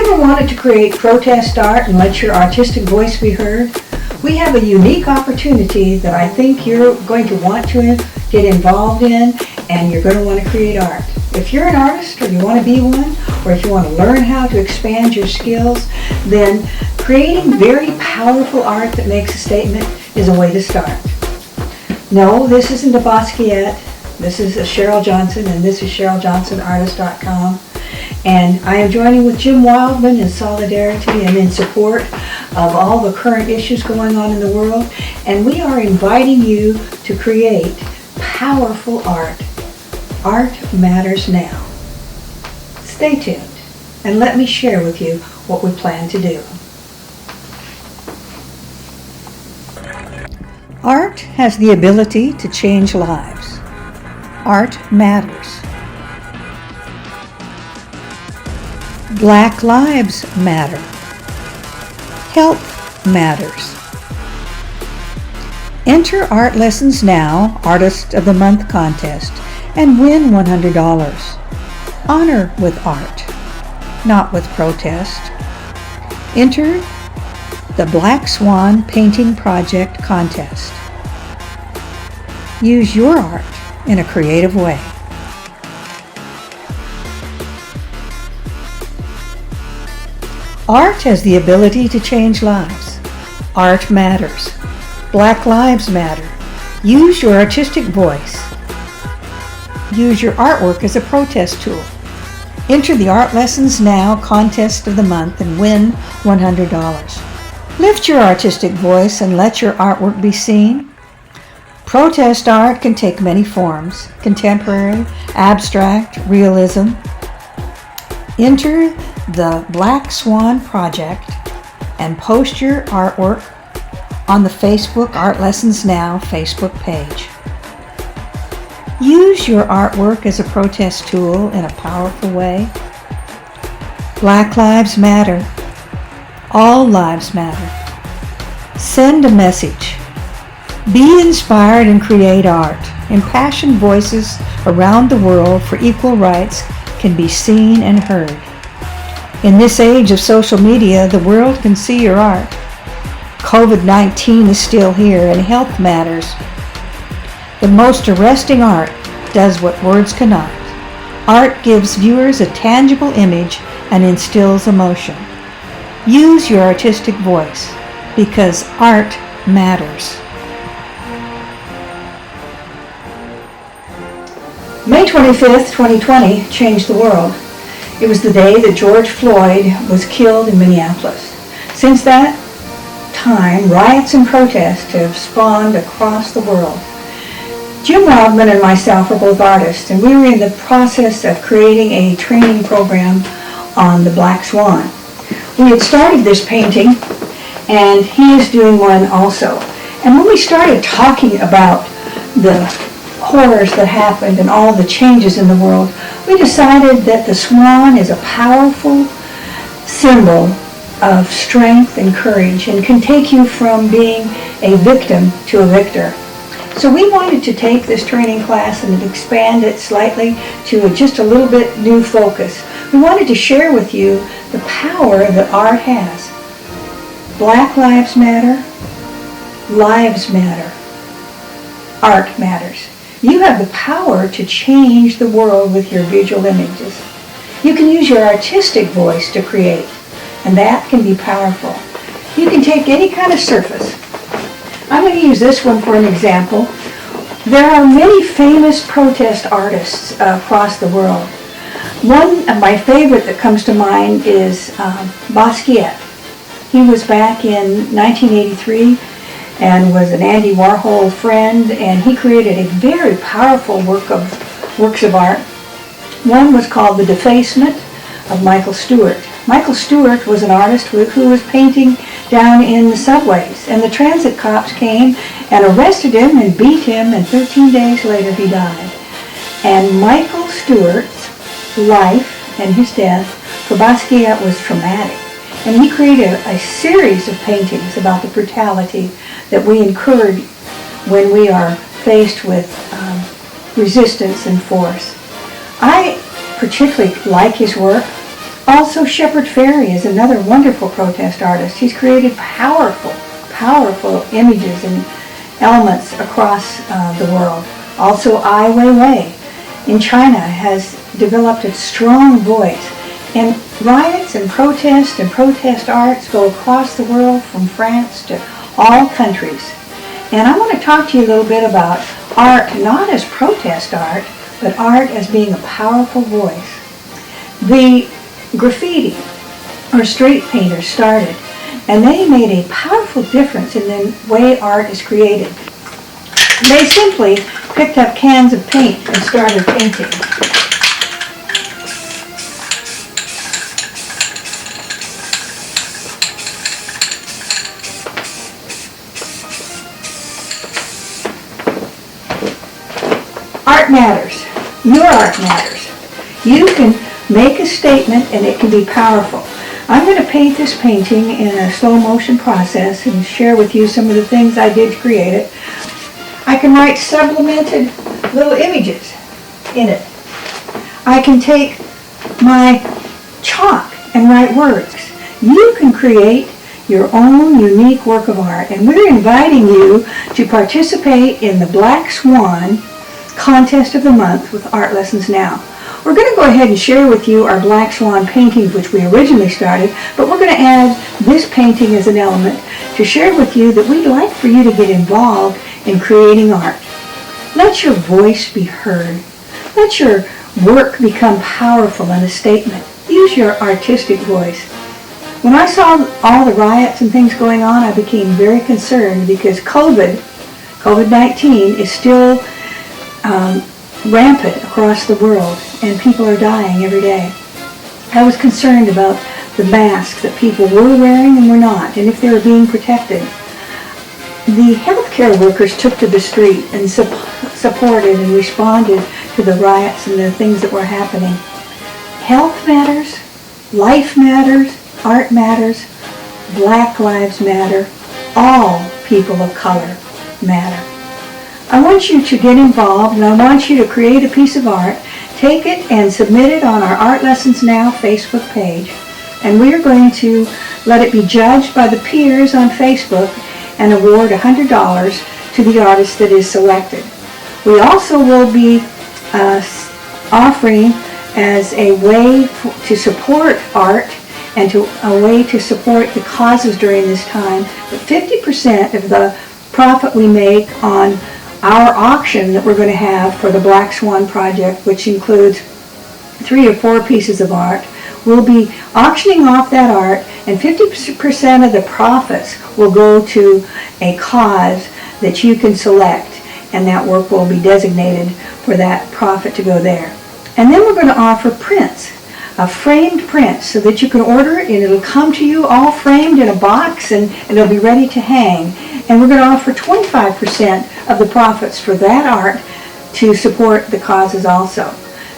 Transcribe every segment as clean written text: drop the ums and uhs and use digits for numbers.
ever wanted to create protest art and let your artistic voice be heard? We have a unique opportunity that I think you're going to want to get involved in, and you're going to want to create art. If you're an artist, or you want to be one, or if you want to learn how to expand your skills, then creating very powerful art that makes a statement is a way to start. No, this isn't a Basquiat. This is a Cheryl Johnson, and this is CherylJohnsonArtist.com. And I am joining with Jim Wildman in solidarity and in support of all the current issues going on in the world. And we are inviting you to create powerful art. Art matters now. Stay tuned and let me share with you what we plan to do. Art has the ability to change lives. Art matters. Black lives matter. Health matters. Enter Art Lessons Now Artist of the Month contest and win $100. Honor with art, not with protest. Enter the Black Swan Painting Project contest. Use your art in a creative way. Art has the ability to change lives. Art matters. Black lives matter. Use your artistic voice. Use your artwork as a protest tool. Enter the Art Lessons Now Contest of the Month and win $100. Lift your artistic voice and let your artwork be seen. Protest art can take many forms: contemporary, abstract, realism. Enter the Black Swan Project and post your artwork on the Facebook Art Lessons Now Facebook page. Use your artwork as a protest tool in a powerful way. Black lives matter. All lives matter. Send a message. Be inspired and create art. Impassioned voices around the world for equal rights can be seen and heard. In this age of social media, the world can see your art. COVID-19 is still here and health matters. The most arresting art does what words cannot. Art gives viewers a tangible image and instills emotion. Use your artistic voice because art matters. May 25th, 2020 changed the world. It was the day that George Floyd was killed in Minneapolis. Since that time, riots and protests have spawned across the world. Jim Wildman and myself are both artists, and we were in the process of creating a training program on the Black Swan. We had started this painting, and he is doing one also. And when we started talking about the horrors that happened and all the changes in the world, we decided that the swan is a powerful symbol of strength and courage and can take you from being a victim to a victor. So we wanted to take this training class and expand it slightly to just a little bit new focus. We wanted to share with you the power that art has. Black lives matter. Lives matter. Art matters. You have the power to change the world with your visual images. You can use your artistic voice to create, and that can be powerful. You can take any kind of surface. I'm going to use this one for an example. There are many famous protest artists across the world. One of my favorite that comes to mind is Basquiat. He was back in 1983 and was an Andy Warhol friend, and he created a very powerful works of art. One was called The Defacement of Michael Stewart. Michael Stewart was an artist who was painting down in the subways, and the transit cops came and arrested him and beat him, and 13 days later he died. And Michael Stewart's life and his death for Basquiat was traumatic. And he created a series of paintings about the brutality that we incur when we are faced with resistance and force. I particularly like his work. Also, Shepard Fairey is another wonderful protest artist. He's created powerful images and elements across the world. Also, Ai Weiwei in China has developed a strong voice. And riots and protest arts go across the world from France to all countries. And I want to talk to you a little bit about art, not as protest art, but art as being a powerful voice. The graffiti or street painters started, and they made a powerful difference in the way art is created. They simply picked up cans of paint and started painting. Art matters. Your art matters. You can make a statement and it can be powerful. I'm going to paint this painting in a slow motion process and share with you some of the things I did to create it. I can write sublimated little images in it. I can take my chalk and write words. You can create your own unique work of art, and we're inviting you to participate in the Black Swan Contest of the Month with Art Lessons Now. We're going to go ahead and share with you our Black Swan paintings, which we originally started, but we're going to add this painting as an element to share with you that we'd like for you to get involved in creating art. Let your voice be heard. Let your work become powerful in a statement. Use your artistic voice. When I saw all the riots and things going on, I became very concerned because COVID-19 is still rampant across the world, and people are dying every day. I was concerned about the masks that people were wearing and were not, and if they were being protected. The healthcare workers took to the street and supported and responded to the riots and the things that were happening. Health matters, life matters, art matters, Black Lives Matter, all people of color matter. I want you to get involved, and I want you to create a piece of art, take it and submit it on our Art Lessons Now Facebook page, and we are going to let it be judged by the peers on Facebook and award $100 to the artist that is selected. We also will be offering as a way to support art and a way to support the causes during this time, that 50% of the profit we make on our auction that we're going to have for the Black Swan project, which includes 3 or 4 pieces of art, we'll be auctioning off that art, and 50% of the profits will go to a cause that you can select, and that work will be designated for that profit to go there. And then we're going to offer prints, framed prints, so that you can order it and it'll come to you all framed in a box, and it'll be ready to hang. And we're going to offer 25% of the profits for that art to support the causes also.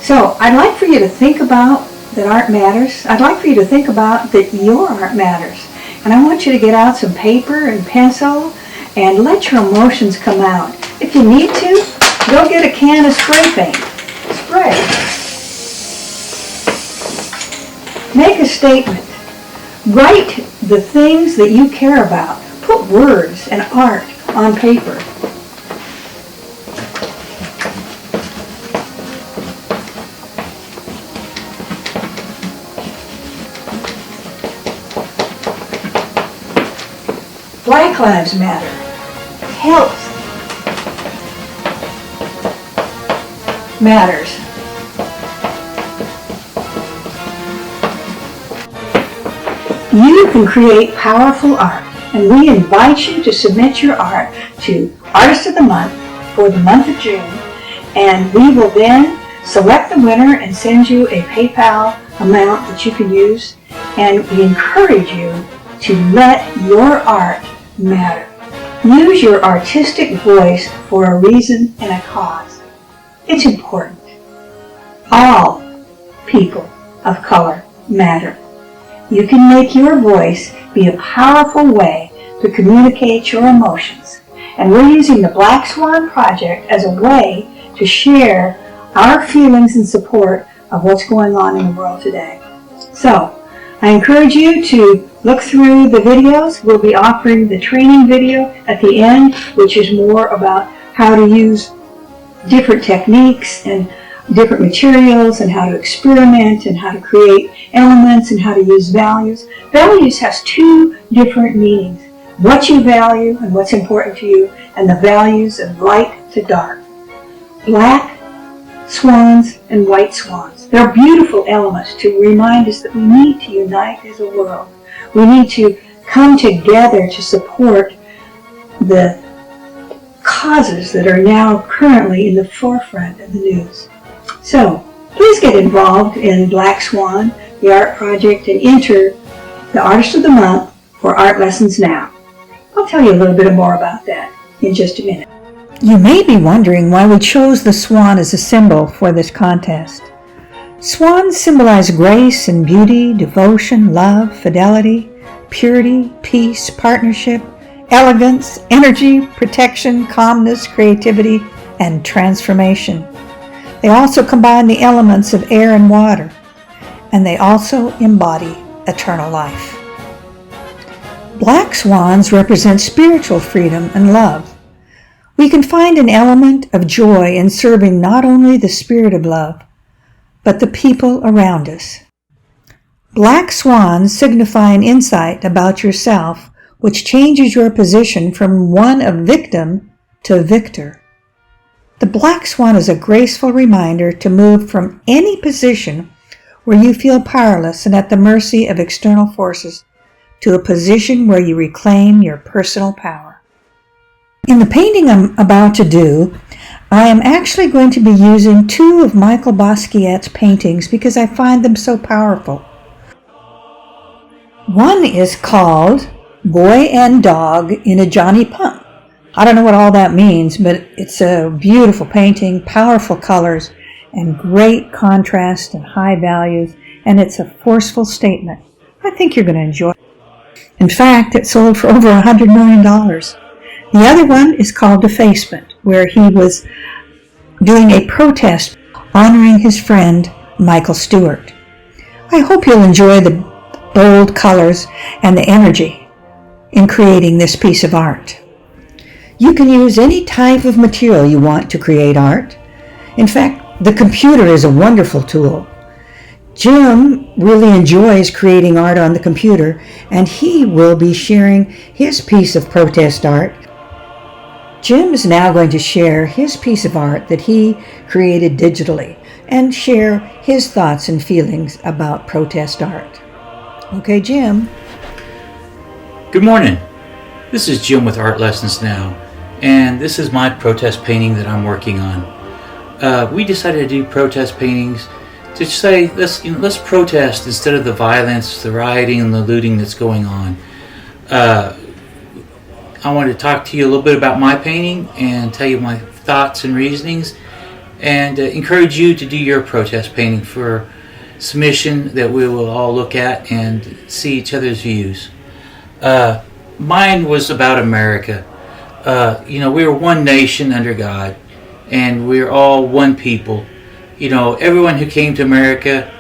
So I'd like for you to think about that art matters. I'd like for you to think about that your art matters. And I want you to get out some paper and pencil and let your emotions come out. If you need to, go get a can of spray paint. Spray. Make a statement. Write the things that you care about. Put words and art on paper. Black Lives Matter. Health matters. You can create powerful art, and we invite you to submit your art to Artist of the Month for the month of June, and we will then select the winner and send you a PayPal amount that you can use, and we encourage you to let your art matter. Use your artistic voice for a reason and a cause. It's important. All people of color matter. You can make your voice be a powerful way to communicate your emotions. And we're using the Black Swan Project as a way to share our feelings and support of what's going on in the world today. So, I encourage you to look through the videos. We'll be offering the training video at the end, which is more about how to use different techniques and different materials and how to experiment and how to create elements and how to use values. Values has two different meanings. What you value and what's important to you, and the values of light to dark. Black swans and white swans. They're beautiful elements to remind us that we need to unite as a world. We need to come together to support the causes that are now currently in the forefront of the news. So, please get involved in Black Swan, the art project, and enter the Artist of the Month for Art Lessons Now. I'll tell you a little bit more about that in just a minute. You may be wondering why we chose the swan as a symbol for this contest. Swans symbolize grace and beauty, devotion, love, fidelity, purity, peace, partnership, elegance, energy, protection, calmness, creativity, and transformation. They also combine the elements of air and water, and they also embody eternal life. Black swans represent spiritual freedom and love. We can find an element of joy in serving not only the spirit of love, but the people around us. Black swans signify an insight about yourself which changes your position from one of victim to victor. The black swan is a graceful reminder to move from any position where you feel powerless and at the mercy of external forces to a position where you reclaim your personal power. In the painting I'm about to do, I am actually going to be using two of Michael Basquiat's paintings because I find them so powerful. One is called Boy and Dog in a Johnny Pump. I don't know what all that means, but it's a beautiful painting, powerful colors, and great contrast and high values, and it's a forceful statement. I think you're going to enjoy it. In fact, it sold for over $100 million. The other one is called Defacement, where he was doing a protest honoring his friend Michael Stewart. I hope you'll enjoy the bold colors and the energy in creating this piece of art. You can use any type of material you want to create art. In fact, the computer is a wonderful tool. Jim really enjoys creating art on the computer, and he will be sharing his piece of protest art. Jim is now going to share his piece of art that he created digitally and share his thoughts and feelings about protest art. Okay, Jim. Good morning. This is Jim with Art Lessons Now, and this is my protest painting that I'm working on. We decided to do protest paintings to say let's protest instead of the violence, the rioting, and the looting that's going on. I wanted to talk to you a little bit about my painting and tell you my thoughts and reasonings, and encourage you to do your protest painting for submission that we will all look at and see each other's views. Mine was about America. We are one nation under God, and we're all one people. Everyone who came to America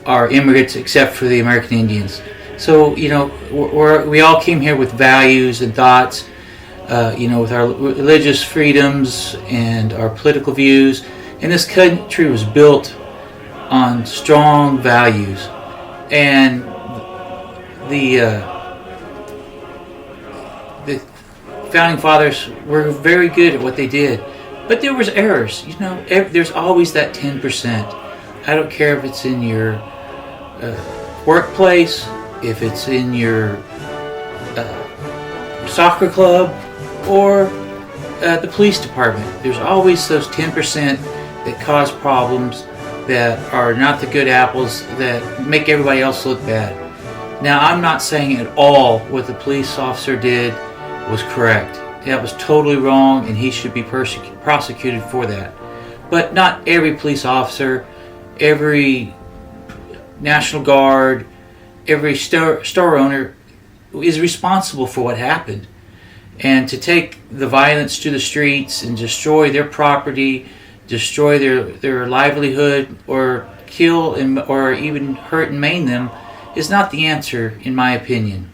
are immigrants except for the American Indians. So, we all came here with values and thoughts, with our religious freedoms and our political views. And this country was built on strong values. And the Founding Fathers were very good at what they did. But there was errors, there's always that 10%. I don't care if it's in your workplace, if it's in your soccer club, or the police department. There's always those 10% that cause problems, that are not the good apples, that make everybody else look bad. Now, I'm not saying at all what the police officer did was correct. That was totally wrong, and he should be prosecuted for that. But not every police officer, every National Guard, every store owner is responsible for what happened. And to take the violence to the streets and destroy their property, destroy their livelihood, or kill or even hurt and maim them is not the answer, in my opinion.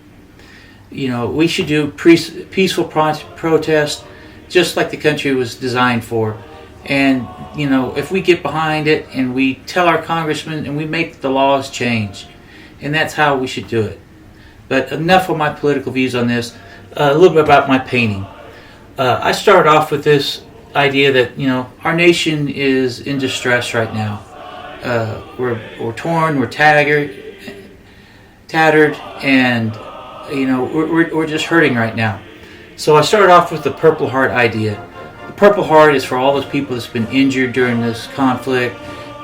We should do peaceful protest just like the country was designed for. And, if we get behind it and we tell our congressmen and we make the laws change, and that's how we should do it. But enough of my political views on this. A little bit about my painting. I started off with this idea that, our nation is in distress right now. We're torn, we're tattered, and we're just hurting right now. So I started off with the Purple Heart idea. The Purple Heart is for all those people that's been injured during this conflict,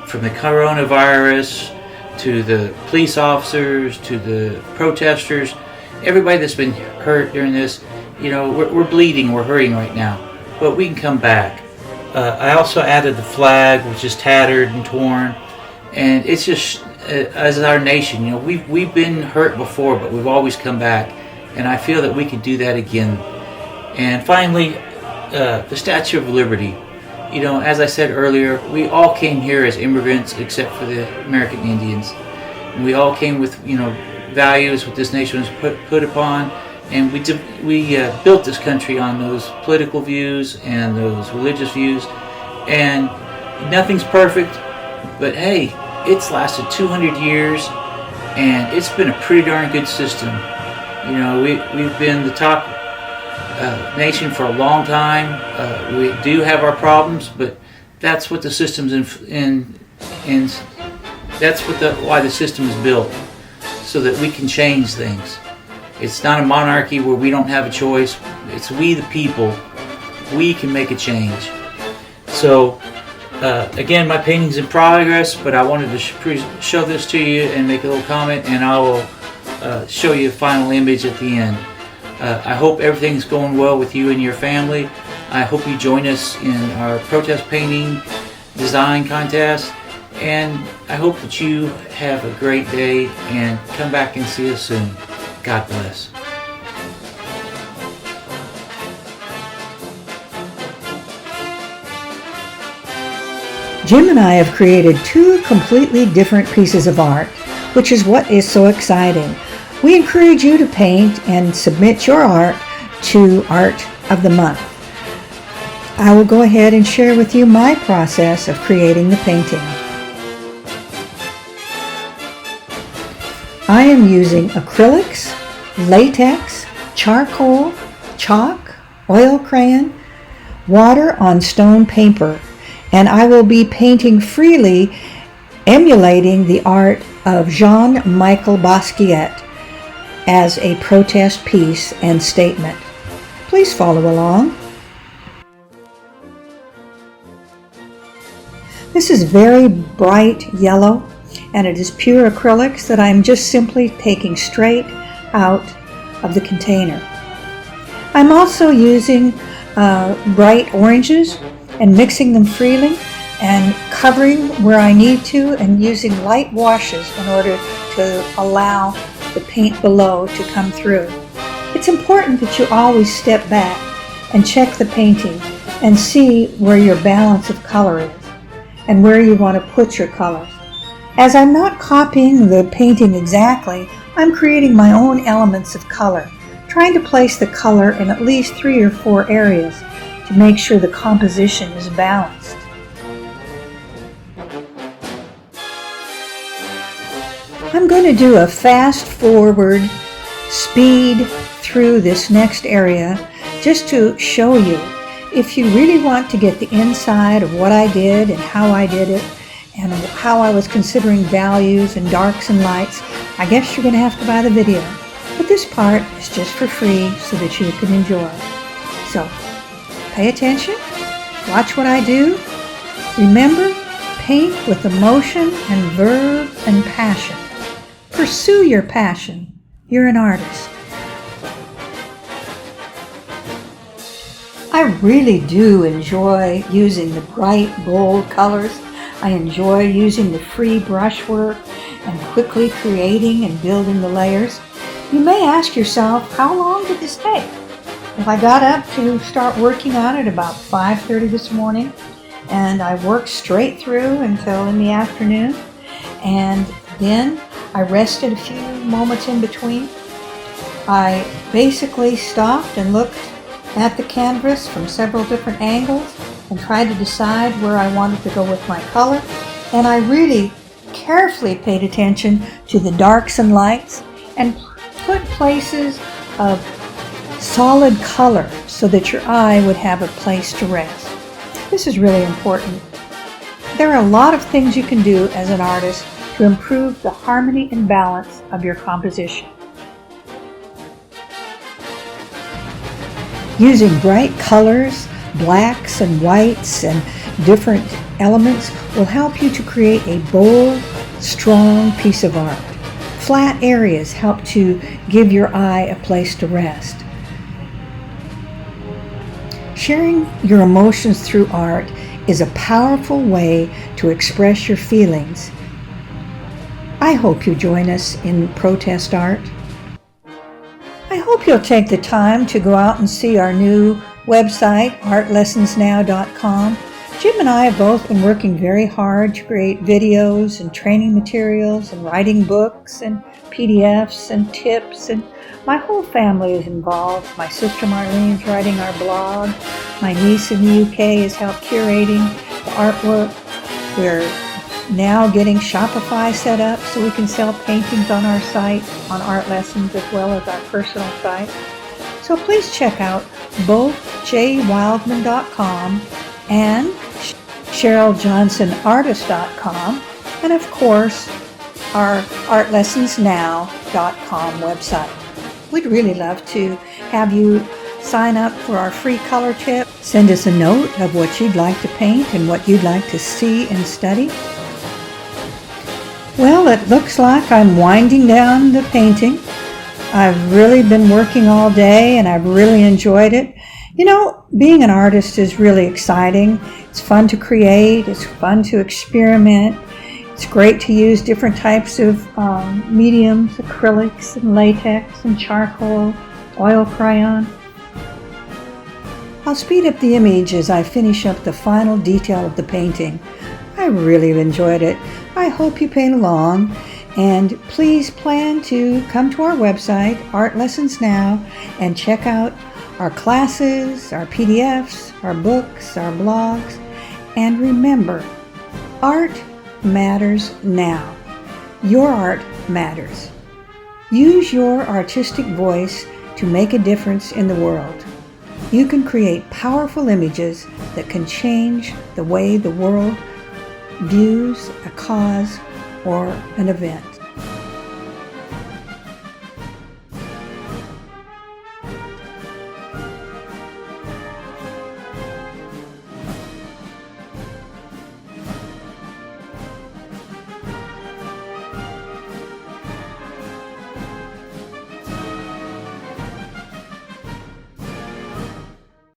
from the coronavirus to the police officers to the protesters, everybody that's been hurt during this. We're bleeding, we're hurting right now, but we can come back. I also added the flag, which is tattered and torn, and it's just as our nation, we've been hurt before, but we've always come back, and I feel that we can do that again. And finally, the Statue of Liberty. As I said earlier, we all came here as immigrants except for the American Indians, and we all came with values what this nation was put upon, and we built this country on those political views and those religious views. And nothing's perfect, but hey, it's lasted 200 years, and it's been a pretty darn good system. We've been the top nation for a long time. We do have our problems, but that's what the system's in that's why the system is built, so that we can change things. It's not a monarchy where we don't have a choice. It's we the people. We can make a change. So again, my painting's in progress, but I wanted to show this to you and make a little comment, and I will show you a final image at the end. I hope everything's going well with you and your family. I hope you join us in our protest painting design contest, and I hope that you have a great day and come back and see us soon. God bless. Jim and I have created 2 completely different pieces of art, which is what is so exciting. We encourage you to paint and submit your art to Art of the Month. I will go ahead and share with you my process of creating the painting. I am using acrylics, latex, charcoal, chalk, oil crayon, water on stone paper, and I will be painting freely, emulating the art of Jean-Michel Basquiat as a protest piece and statement. Please follow along. This is very bright yellow, and it is pure acrylics that I'm just simply taking straight out of the container. I'm also using bright oranges and mixing them freely and covering where I need to, and using light washes in order to allow the paint below to come through. It's important that you always step back and check the painting and see where your balance of color is and where you want to put your colors. As I'm not copying the painting exactly, I'm creating my own elements of color, trying to place the color in at least 3 or 4 areas to make sure the composition is balanced. I'm going to do a fast forward speed through this next area just to show you. If you really want to get the inside of what I did and how I did it and how I was considering values and darks and lights, I guess you're going to have to buy the video. But this part is just for free so that you can enjoy. So pay attention, watch what I do. Remember, paint with emotion and verve and passion. Pursue your passion. You're an artist. I really do enjoy using the bright, bold colors. I enjoy using the free brushwork and quickly creating and building the layers. You may ask yourself, how long did this take? Well, I got up to start working on it about 5:30 this morning, and I worked straight through until in the afternoon. and then I rested a few moments in between. I basically stopped and looked at the canvas from several different angles and tried to decide where I wanted to go with my color. And I really carefully paid attention to the darks and lights and put places of solid color so that your eye would have a place to rest. This is really important. There are a lot of things you can do as an artist to improve the harmony and balance of your composition. Using bright colors, blacks and whites and different elements will help you to create a bold, strong piece of art. Flat areas help to give your eye a place to rest. Sharing your emotions through art is a powerful way to express your feelings. I hope you join us in protest art. I hope you'll take the time to go out and see our new website, artlessonsnow.com. Jim and I have both been working very hard to create videos and training materials and writing books and PDFs and tips, and my whole family is involved. My sister Marlene's writing our blog. My niece in the UK has helped curating the artwork. We're now getting Shopify set up so we can sell paintings on our site, on Art Lessons, as well as our personal site. So please check out both jwildman.com and CherylJohnsonArtist.com, and of course our artlessonsnow.com website. We'd really love to have you sign up for our free color tip. Send us a note of what you'd like to paint and what you'd like to see and study. Well, it looks like I'm winding down the painting. I've really been working all day and I've really enjoyed it. You know, being an artist is really exciting. It's fun to create. It's fun to experiment. It's great to use different types of mediums, acrylics and latex and charcoal, oil crayon. I'll speed up the image as I finish up the final detail of the painting. I really enjoyed it. I hope you paint along, and please plan to come to our website, Art Lessons Now, and check out our classes, our PDFs, our books, our blogs. And remember, art matters now. Your art matters. Use your artistic voice to make a difference in the world. You can create powerful images that can change the way the world views a cause or an event.